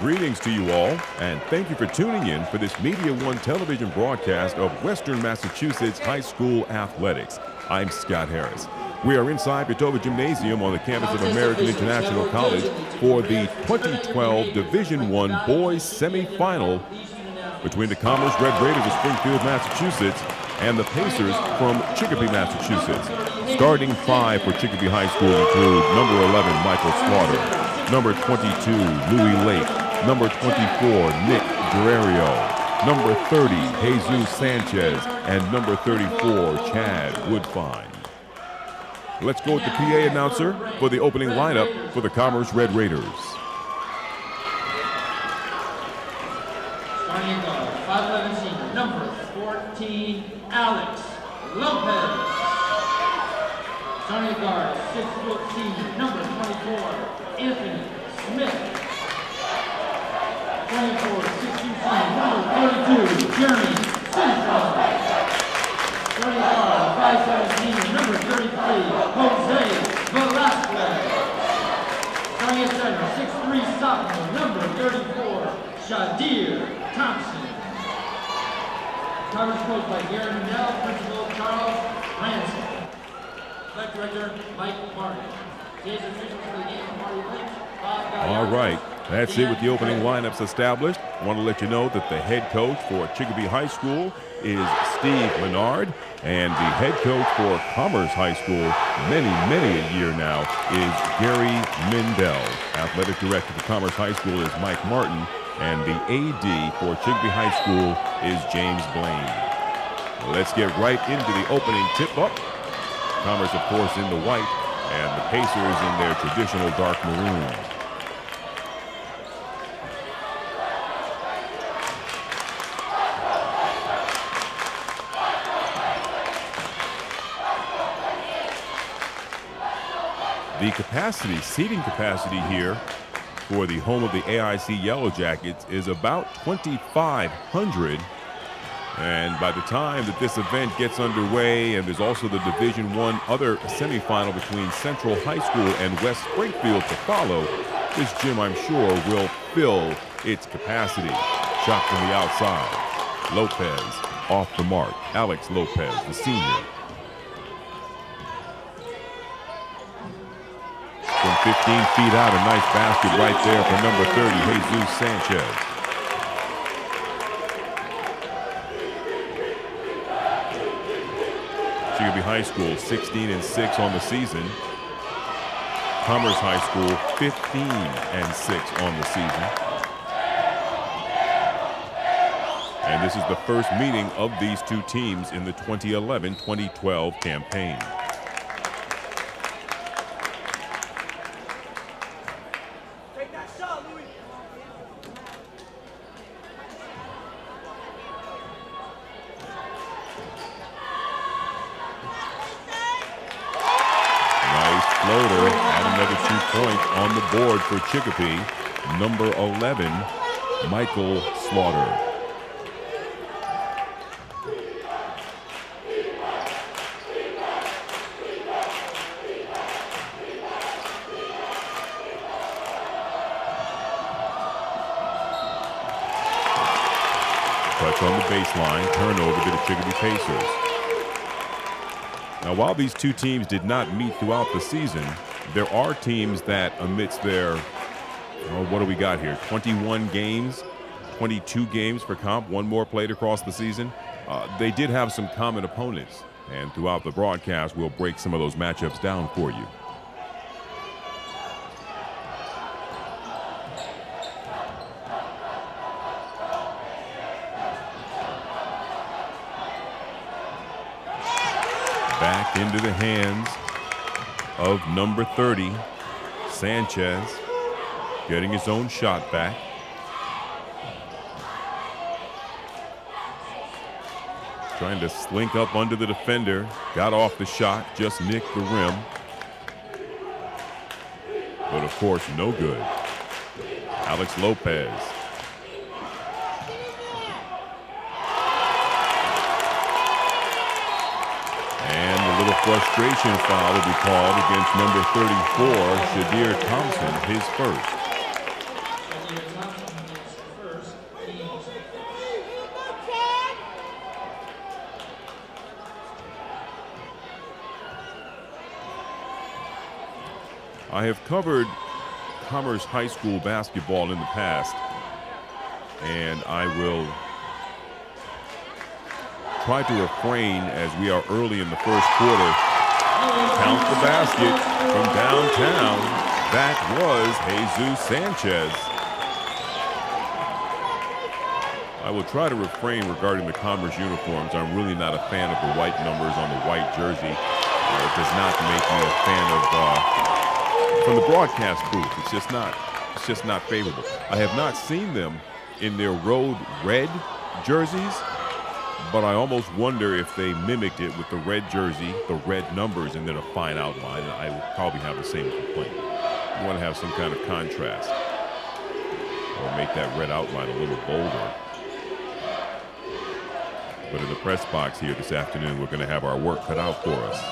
Greetings to you all, and thank you for tuning in for this Media One television broadcast of Western Massachusetts High School Athletics. I'm Scott Harris. We are inside Petova Gymnasium on the campus of American International College for the 2012 Division I Boys Semifinal between the Commerce Red Raiders of Springfield, Massachusetts, and the Pacers from Chicopee, Massachusetts. Starting five for Chicopee High School include number 11, Michael Slaughter, number 22, Louis Lake, number 24, Nick Guerrero, number 30, Jesus Sanchez, and number 34, Chad Woodfine. Let's go with the PA announcer for the opening lineup for the Commerce Red Raiders. Starting guard, 5'11" senior, number 14, Alex Lopez. Starting guard, 6' senior, number 24, Anthony Smith. 24, 6'2" senior, number 42, Jeremy Simpson. Starting guard, 5'7" senior, number 33, Jose Velasquez. Starting at center, 6'3" sophomore, number 34, Shadir Thompson. Coverage coached by Gary Mandel, principal Charles Ransom. Athletic director Mike Martin. Today's officials for the game, Marty Lynch, Bob Galliard. All right, that's it with the opening lineups established. I want to let you know that the head coach for Chicopee High School is Steve Menard, and the head coach for Commerce High School, many a year now, is Gary Mindell. Athletic director for Commerce High School is Mike Martin, and the AD for Chicopee High School is James Blaine. Let's get right into the opening tip-up. Commerce, of course, in the white, and the Pacers in their traditional dark maroon. The seating capacity here for the home of the AIC Yellow Jackets is about 2,500. And by the time that this event gets underway, and there's also the Division I other semifinal between Central High School and West Springfield to follow, this gym, I'm sure, will fill its capacity. Shot from the outside. Lopez off the mark. Alex Lopez, the senior. From 15 feet out, a nice basket right there for number 30, Jesus Sanchez. Chicopee High School 16-6 on the season. Commerce High School 15-6 on the season. And this is the first meeting of these two teams in the 2011-2012 campaign. Floater, add another 2 points on the board for Chicopee. Number 11, Michael Slaughter. Touch on the baseline, turnover to the Chicopee Pacers. Now, while these two teams did not meet throughout the season, there are teams that amidst their, what do we got here, 21 games, 22 games for comp, one more played across the season. They did have some common opponents, and throughout the broadcast, we'll break some of those matchups down for you. Back into the hands of number 30, Sanchez, getting his own shot back. Trying to slink up under the defender, got off the shot, just nicked the rim. But of course, no good. Alex Lopez. little frustration foul will be called against number 34, Shadir Thompson, his first. I have covered Commerce High School basketball in the past, and I will try to refrain as we are early in the first quarter. Count the basket from downtown. That was Jesus Sanchez. I will try to refrain regarding the Commerce uniforms. I'm really not a fan of the white numbers on the white jersey. It does not make me a fan of, from the broadcast booth, it's just not favorable. I have not seen them in their road red jerseys, but I almost wonder if they mimicked it with the red jersey, the red numbers, and then a fine outline. I would probably have the same complaint. You want to have some kind of contrast or make that red outline a little bolder. But in the press box here this afternoon, we're going to have our work cut out for us.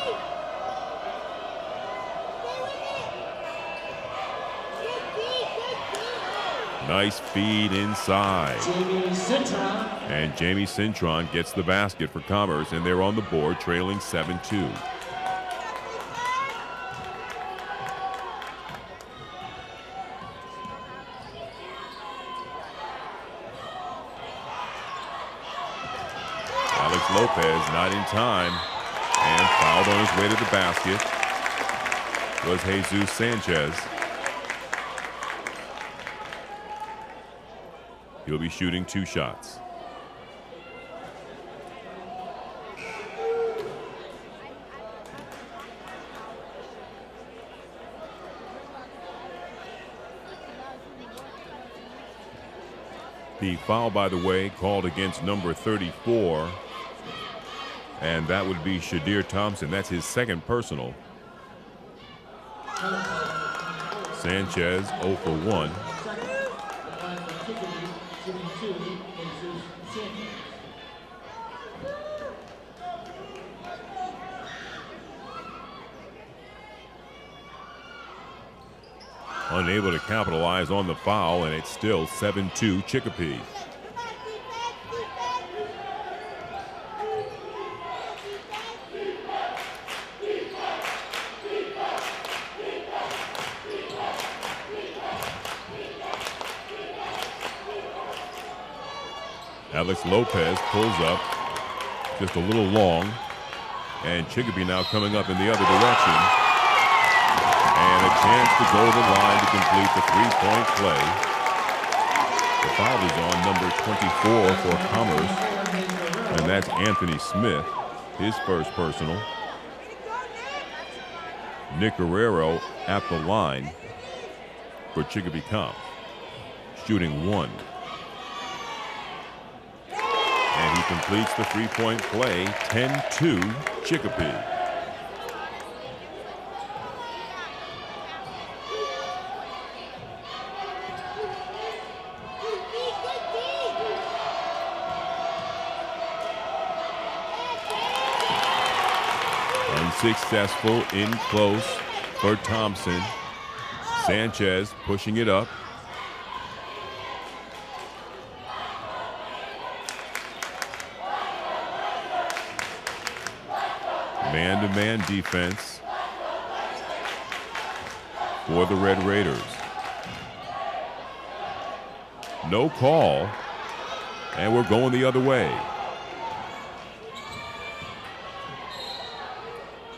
Nice feed inside. And Jamie Cintron gets the basket for Commerce, and they're on the board, trailing 7-2. Alex Lopez not in time, and fouled on his way to the basket was Jesus Sanchez. He'll be shooting 2 shots. The foul, by the way, called against number 34, and that would be Shadir Thompson. That's his second personal. Sanchez 0 for 1. Unable to capitalize on the foul, and it's still 7-2 Chicopee. Alex Lopez pulls up just a little long, and Chicopee now coming up in the other direction. And a chance to go to the line to complete the three-point play. The foul is on number 24 for Commerce, and that's Anthony Smith, his first personal. Nick Guerrero at the line for Chicopee Comp, shooting 1. And he completes the three-point play, 10-2 Chicopee. Unsuccessful in close for Thompson. Sanchez pushing it up. Man-to-man defense for the Red Raiders. No call, and we're going the other way.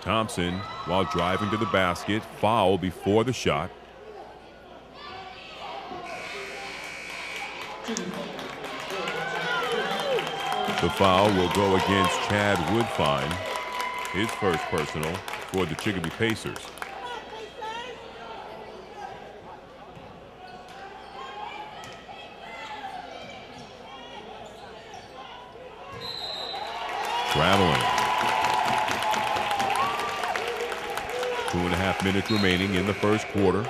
Thompson, while driving to the basket, foul before the shot. The foul will go against Chad Woodfine, his first personal for the Chicopee Pacers. Traveling. 2.5 minutes remaining in the first quarter.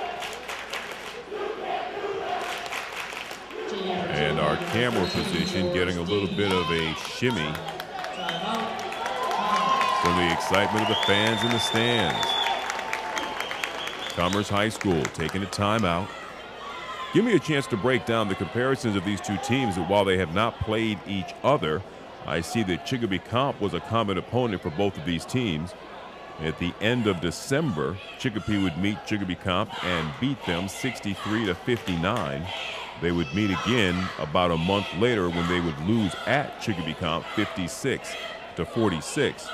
And our camera position getting a little bit of a shimmy from the excitement of the fans in the stands. Commerce High School taking a timeout. Give me a chance to break down the comparisons of these two teams that while they have not played each other, I see that Chicopee Comp was a common opponent for both of these teams. At the end of December, Chicopee would meet Chicopee Comp and beat them 63-59. They would meet again about a month later when they would lose at Chicopee Comp 56-46.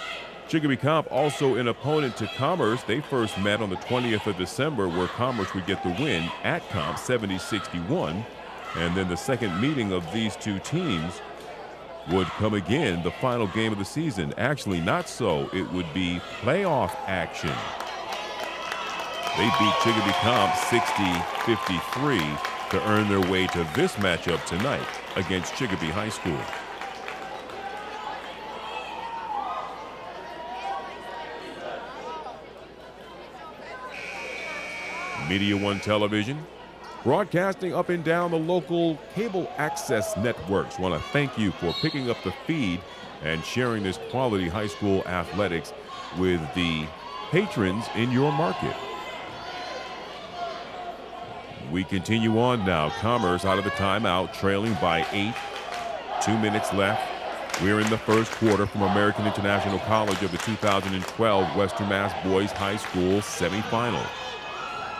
Chicopee Comp also an opponent to Commerce. They first met on the 20th of December where Commerce would get the win at Comp 70-61. And then the second meeting of these two teams would come again, the final game of the season. Actually, not so. It would be playoff action. They beat Chicopee Comp 60-53 to earn their way to this matchup tonight against Chicopee High School. Media One Television, broadcasting up and down the local cable access networks. Want to thank you for picking up the feed and sharing this quality high school athletics with the patrons in your market. We continue on now. Commerce out of the timeout, trailing by 8. 2 minutes left. We're in the first quarter from American International College of the 2012 Western Mass Boys High School semifinal.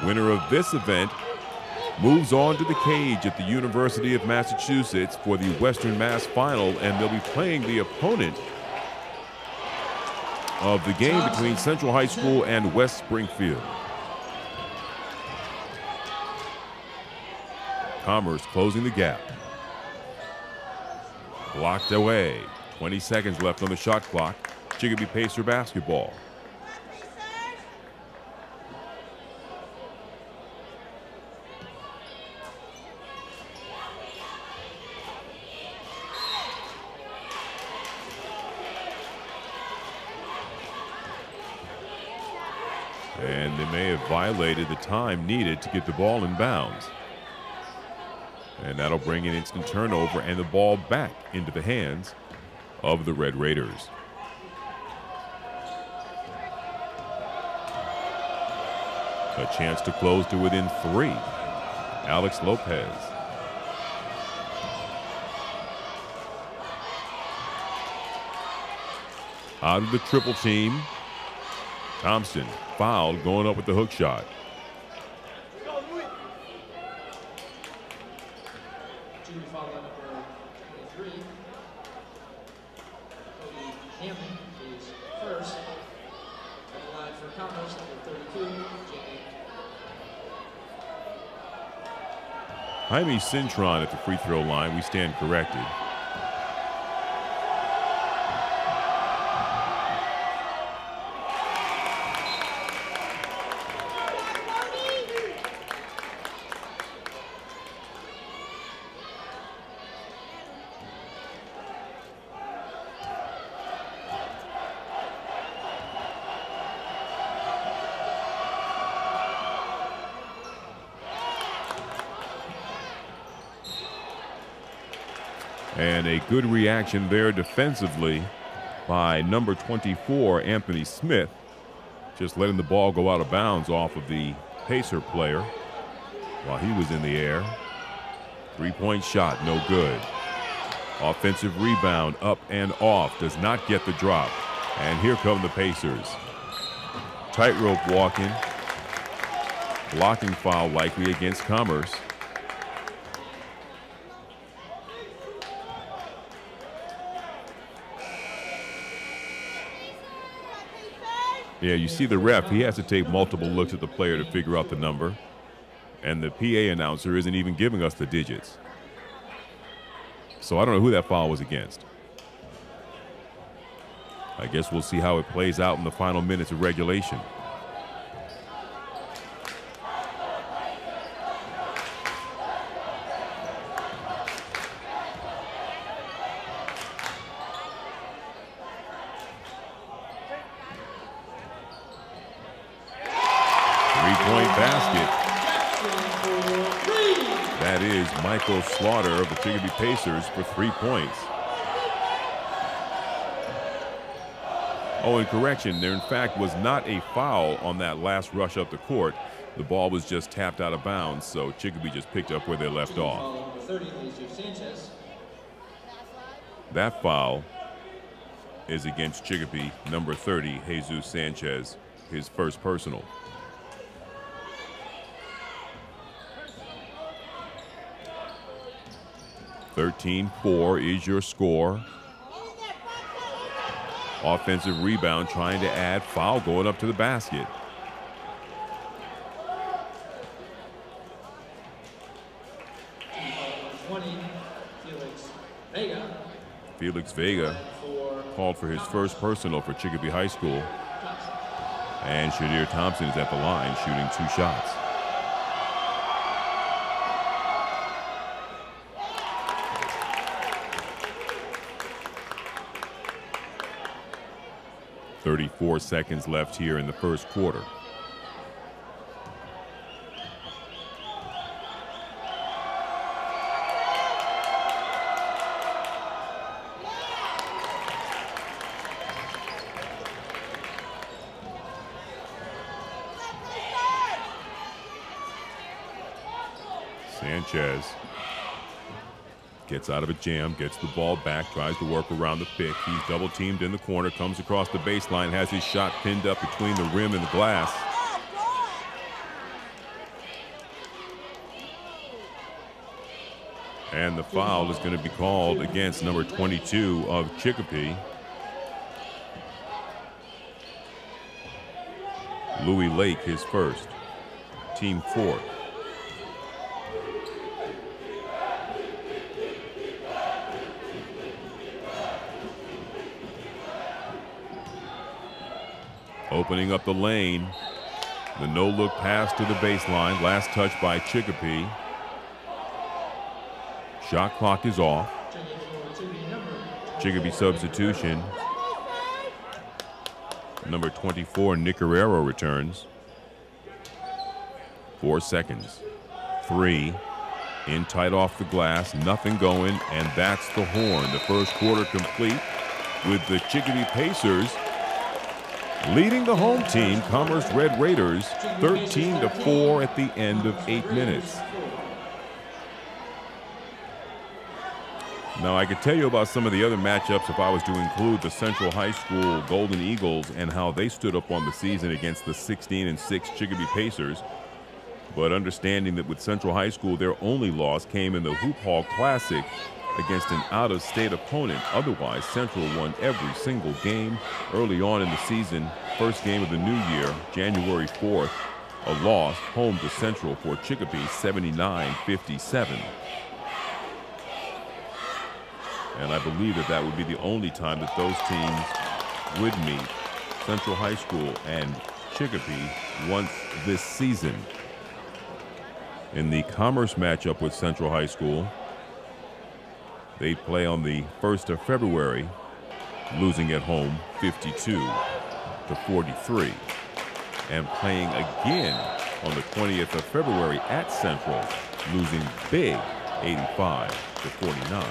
Winner of this event moves on to the cage at the University of Massachusetts for the Western Mass Final, and they'll be playing the opponent of the game between Central High School and West Springfield. Commerce closing the gap. Blocked away. 20 seconds left on the shot clock. Chicopee Pacer basketball. And they may have violated the time needed to get the ball in bounds. And that'll bring an instant turnover and the ball back into the hands of the Red Raiders. A chance to close to within 3. Alex Lopez. Out of the triple team. Thompson fouled, going up with the hook shot. Junior foul on number 23. Cody Hammond is first. At the line for Commerce, number 32, Jamie. Jaime Cintron at the free throw line. We stand corrected. And a good reaction there defensively by number 24, Anthony Smith. Just letting the ball go out of bounds off of the Pacer player while he was in the air. Three-point shot, no good. Offensive rebound, up and off, does not get the drop. And here come the Pacers. Tightrope walking. Blocking foul likely against Commerce. Yeah, you see the ref, he has to take multiple looks at the player to figure out the number. And the PA announcer isn't even giving us the digits. So I don't know who that foul was against. I guess we'll see how it plays out in the final minutes of regulation. Michael Slaughter of the Chicopee Pacers for 3 points. Oh, and correction, there in fact was not a foul on that last rush up the court. The ball was just tapped out of bounds, so Chicopee just picked up where they left off. That foul is against Chicopee, number 30, Jesus Sanchez, his first personal. (13-4) is your score. Offensive rebound, trying to add, foul going up to the basket. Felix Vega called for his first personal for Chicopee High School. And Shadir Thompson is at the line shooting 2 shots. .34 seconds left here in the first quarter. Sanchez gets out of a jam, gets the ball back, tries to work around the pick. He's double teamed in the corner, comes across the baseline, has his shot pinned up between the rim and the glass. And the foul is going to be called against number 22 of Chicopee. Louis Lake, his first, team 4. Opening up the lane. The no-look pass to the baseline. Last touch by Chicopee. Shot clock is off. Chicopee substitution. Number 24, Nicarero, returns. 4 seconds. 3. In tight off the glass. Nothing going, and that's the horn. The first quarter complete with the Chicopee Pacers leading the home team, Commerce Red Raiders, 13-4 at the end of 8 minutes. Now, I could tell you about some of the other matchups if I was to include the Central High School Golden Eagles and how they stood up on the season against the 16-6 Chicopee Pacers. But understanding that with Central High School, their only loss came in the Hoop Hall Classic against an out-of-state opponent. Otherwise, Central won every single game early on in the season. First game of the new year, January 4th, a loss home to Central for Chicopee, 79-57. And I believe that that would be the only time that those teams would meet, Central High School and Chicopee, once this season. In the Commerce matchup with Central High School, they play on the 1st of February, losing at home 52-43. And playing again on the 20th of February at Central, losing big 85-49.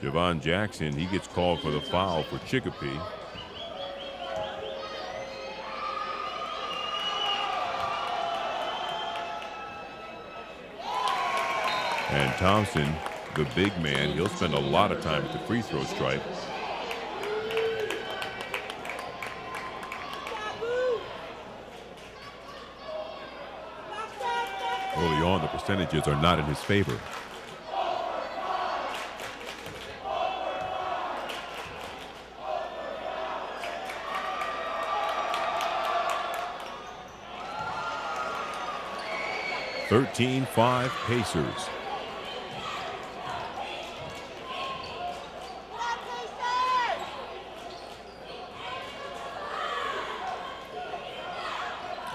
Javon Jackson, he gets called for the foul for Chicopee. And Thompson, the big man, he'll spend a lot of time at the free throw stripe. Early on, the percentages are not in his favor. (13-5) Pacers.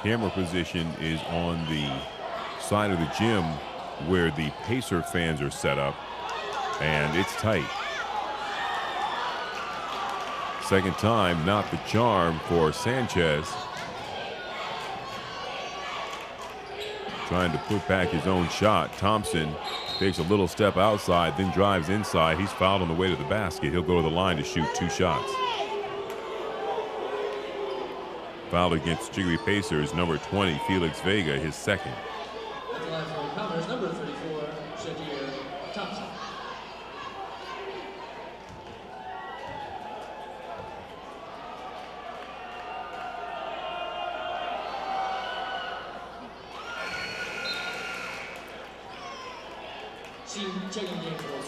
Camera position is on the side of the gym where the Pacer fans are set up, and it's tight. Second time, not the charm for Sanchez. Trying to put back his own shot. Thompson takes a little step outside, then drives inside. He's fouled on the way to the basket. He'll go to the line to shoot 2 shots. Foul against Chicopee Pacers, number 20, Felix Vega, his second. At the line for Commerce, number 34, Thompson.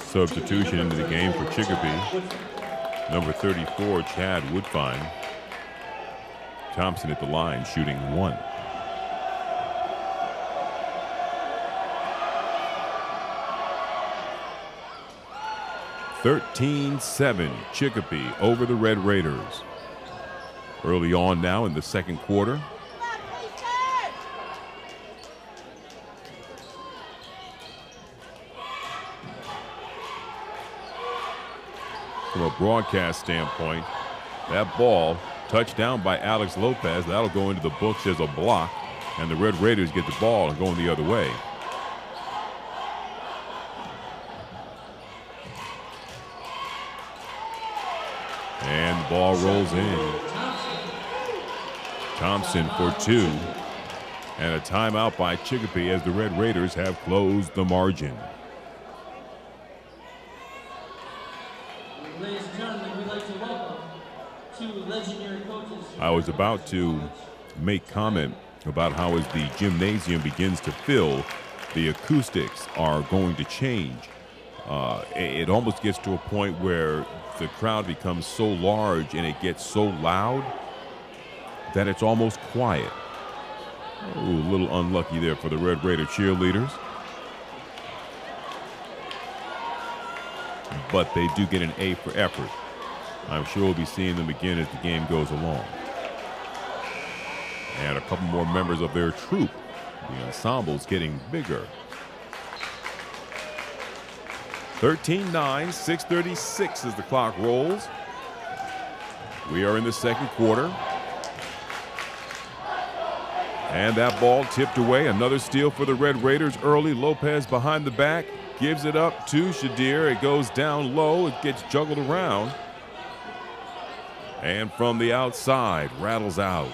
Substitution into the game for Chicopee. Number 34, Chad Woodfine. Thompson at the line, shooting 1. (13-7) Chicopee over the Red Raiders. Early on now in the second quarter. From a broadcast standpoint, that ball touched down by Alex Lopez. That'll go into the books as a block, and the Red Raiders get the ball and going the other way. And the ball rolls in. Thompson for 2. And a timeout by Chicopee as the Red Raiders have closed the margin. Ladies and gentlemen, we'd like to welcome 2 legendary coaches. I was about to make comment about how as the gymnasium begins to fill, the acoustics are going to change. It almost gets to a point where the crowd becomes so large and it gets so loud that it's almost quiet. Ooh, a little unlucky there for the Red Raider cheerleaders. But they do get an A for effort. I'm sure we'll be seeing them again as the game goes along. And a couple more members of their troupe. The ensemble's getting bigger. 13-9, 6:36 as the clock rolls. We are in the second quarter. And that ball tipped away. Another steal for the Red Raiders early. Lopez behind the back. Gives it up to Shadir. It goes down low. It gets juggled around. And from the outside, rattles out.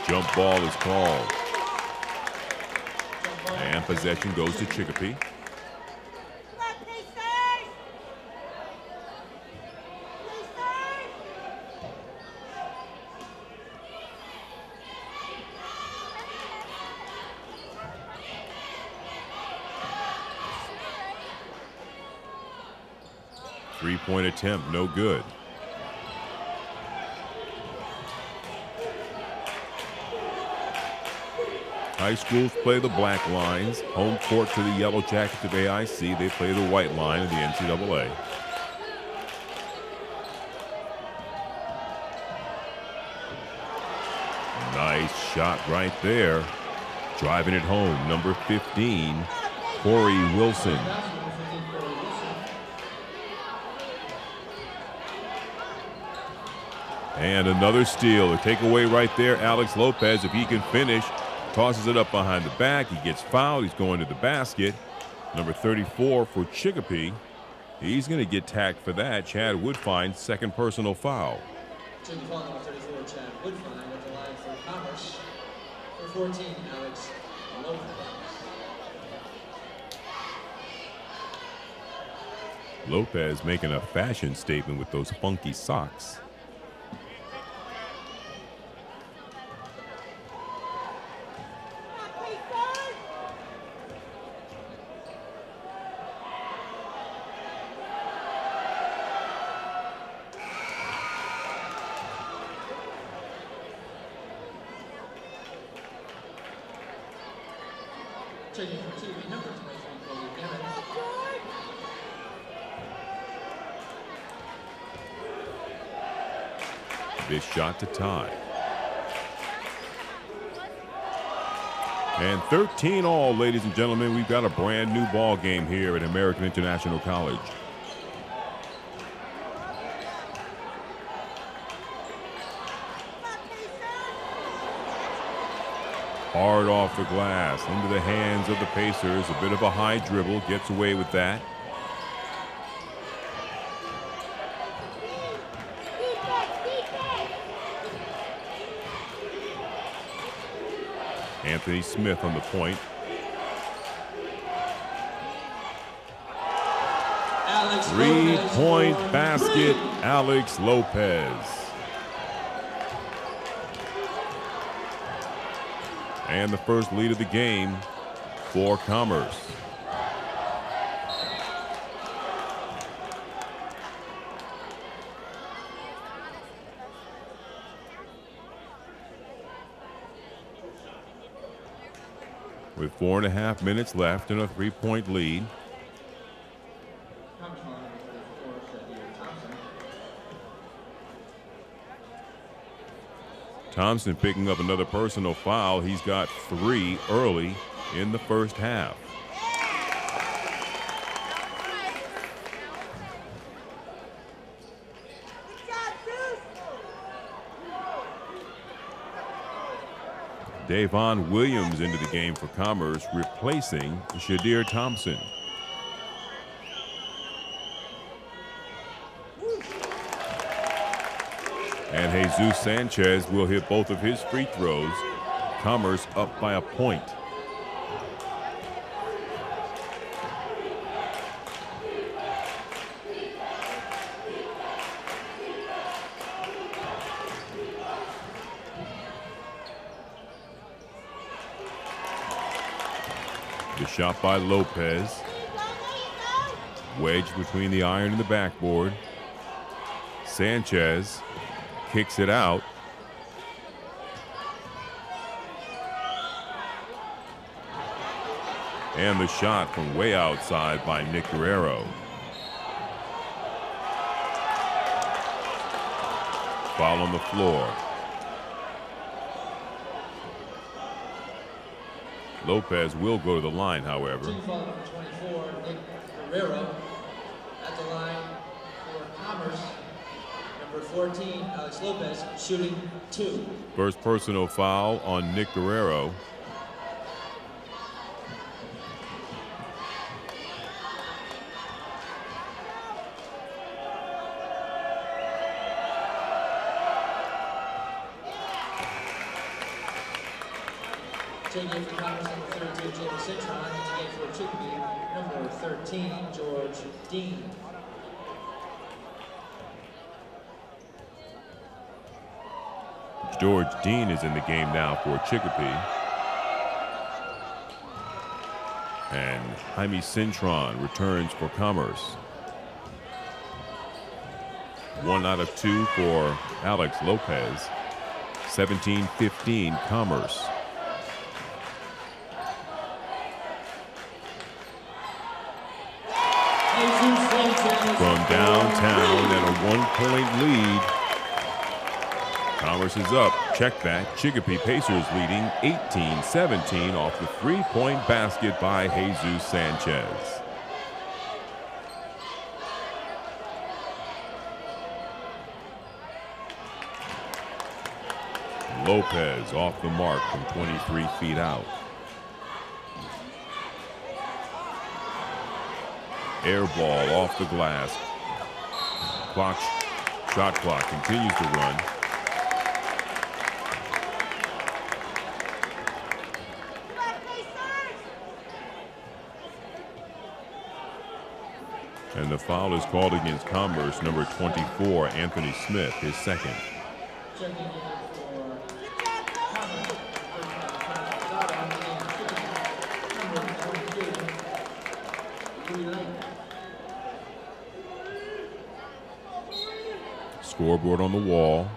Jump ball is called. And possession goes to Chicopee. 3-point attempt, no good. High schools play the black lines. Home court to the Yellow Jackets of AIC. They play the white line of the NCAA. Nice shot right there. Driving it home, number 15, Corey Wilson. And another steal. A takeaway right there. Alex Lopez, if he can finish, tosses it up behind the back. He gets fouled. He's going to the basket. Number 34 for Chicopee. He's going to get tagged for that. Chad Woodfine, second personal foul. Number 34, Chad Woodfine at the line for Commerce. For 14, Alex Lopez. Lopez making a fashion statement with those funky socks. This shot to tie. And 13 all, ladies and gentlemen. We've got a brand new ball game here at American International College. Hard off the glass, into the hands of the Pacers. A bit of a high dribble, gets away with that. Anthony Smith on the point. Three-point basket, Alex Lopez. And the first lead of the game for Commerce. With 4.5 minutes left and a 3-point lead. Thompson picking up another personal foul. He's got 3 early in the first half. Davon Williams into the game for Commerce, replacing Shadir Thompson. And Jesus Sanchez will hit both of his free throws. Commerce up by a point. The shot by Lopez. Wedged between the iron and the backboard. Sanchez kicks it out. And the shot from way outside by Nick Guerrero. Foul on the floor. Lopez will go to the line, however. Team foul number 24, Nick Guerrero. At the line for Commerce. Number 14, Alex Lopez, shooting 2. First personal foul on Nick Guerrero. Taking it for Commerce, number 32, James Citron. Taking it for Chicopee, number 13, George Dean. George Dean is in the game now for Chicopee. And Jaime Cintron returns for Commerce. 1 out of 2 for Alex Lopez. 17-15 Commerce. From downtown and a 1-point lead. Commerce is up. Check that. Chicopee Pacers leading 18-17 off the 3-point basket by Jesus Sanchez. Lopez off the mark from 23 feet out. Air ball off the glass. Shot clock continues to run. And the foul is called against Commerce, number 24, Anthony Smith, his second. Scoreboard on the wall.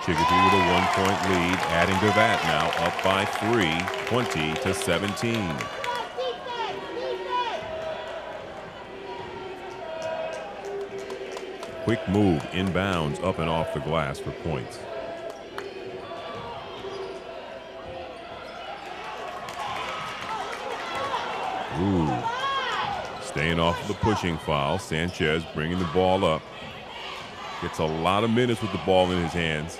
Chicopee with a 1-point lead, adding to that now, up by 3, 20-17. Quick move, inbounds, up and off the glass for points. Ooh. Staying off of the pushing foul. Sanchez bringing the ball up. Gets a lot of minutes with the ball in his hands.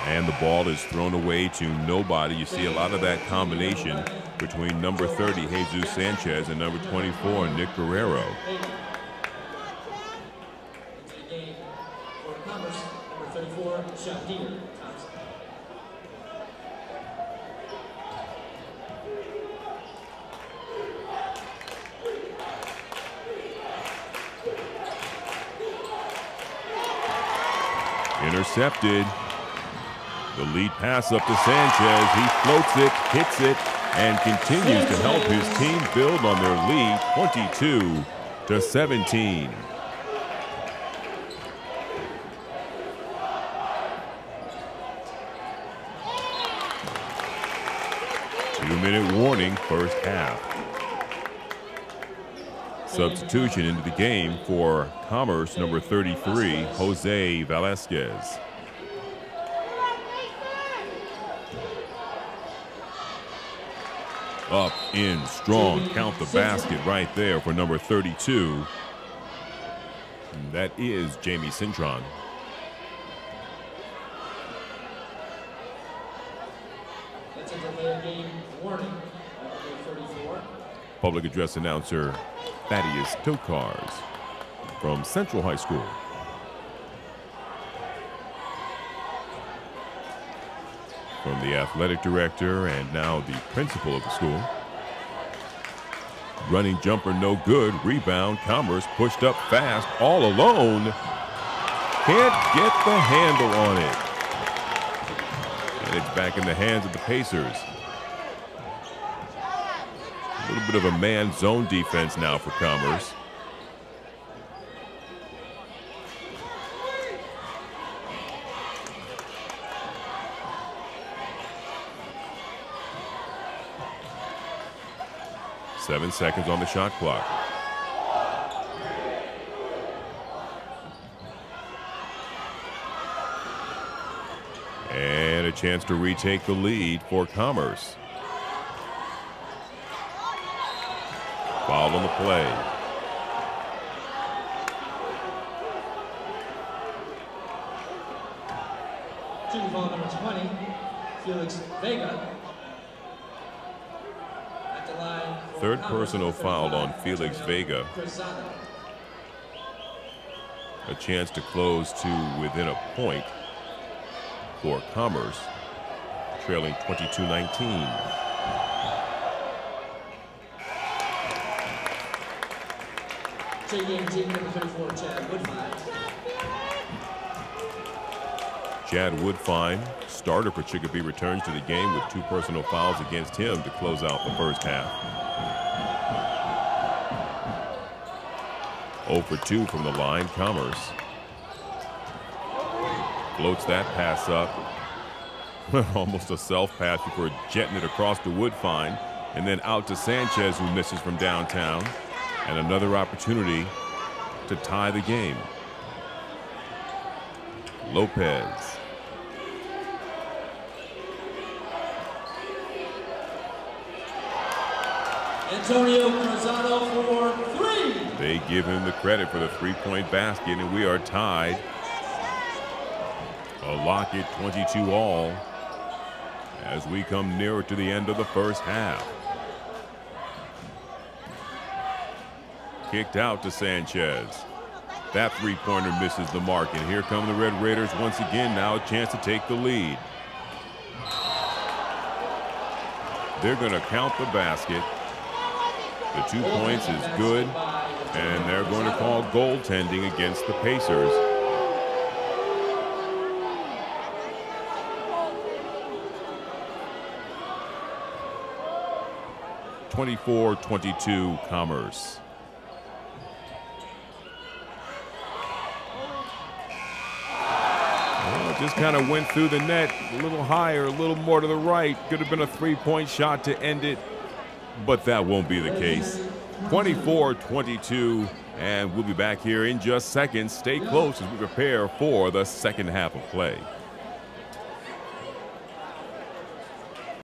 And the ball is thrown away to nobody. You see a lot of that combination between number 30, Jesus Sanchez, and number 24, Nick Guerrero. Intercepted. The lead pass up to Sanchez. He floats it, hits it, and continues to help his team build on their lead, 22-17. Two-minute warning, first half. Substitution into the game for Commerce, number 33, Jose Velasquez. Up in strong, count the basket right there for number 32. And that is Jamie Cintron. That's a delay game warning. Public address announcer Thaddeus Tokars from Central High School. From the athletic director and now the principal of the school. Running jumper no good. Rebound. Commerce pushed up fast all alone. Can't get the handle on it. And it's back in the hands of the Pacers. A little bit of a man zone defense now for Commerce. Seven seconds on the shot clock. And a chance to retake the lead for Commerce. Foul on the play. Shooting foul number 20, Felix Vega. At the line. Third personal foul on Felix Vega. A chance to close to within a point for Commerce, trailing 22-19. Game team number 34, Chad Woodfine. Chad Woodfine, starter for Chicopee, returns to the game with two personal fouls against him to close out the first half. 0 for 2 from the line, Commerce. Floats that pass up. Almost a self-pass before jetting it across to Woodfine. And then out to Sanchez, who misses from downtown. And another opportunity to tie the game. Lopez. Antonio Cruzado for three. They give him the credit for the three-point basket, and we are tied. A lock at 22 all as we come nearer to the end of the first half. Kicked out to Sanchez. That three-pointer misses the mark, and here come the Red Raiders once again. Now a chance to take the lead. They're going to count the basket. The 2 points is good, and they're going to call goaltending against the Pacers. (24-22) Commerce. Just kind of went through the net a little higher, a little more to the right. Could have been a three-point shot to end it, but that won't be the case. 24-22, and we'll be back here in just seconds. Stay close as we prepare for the second half of play.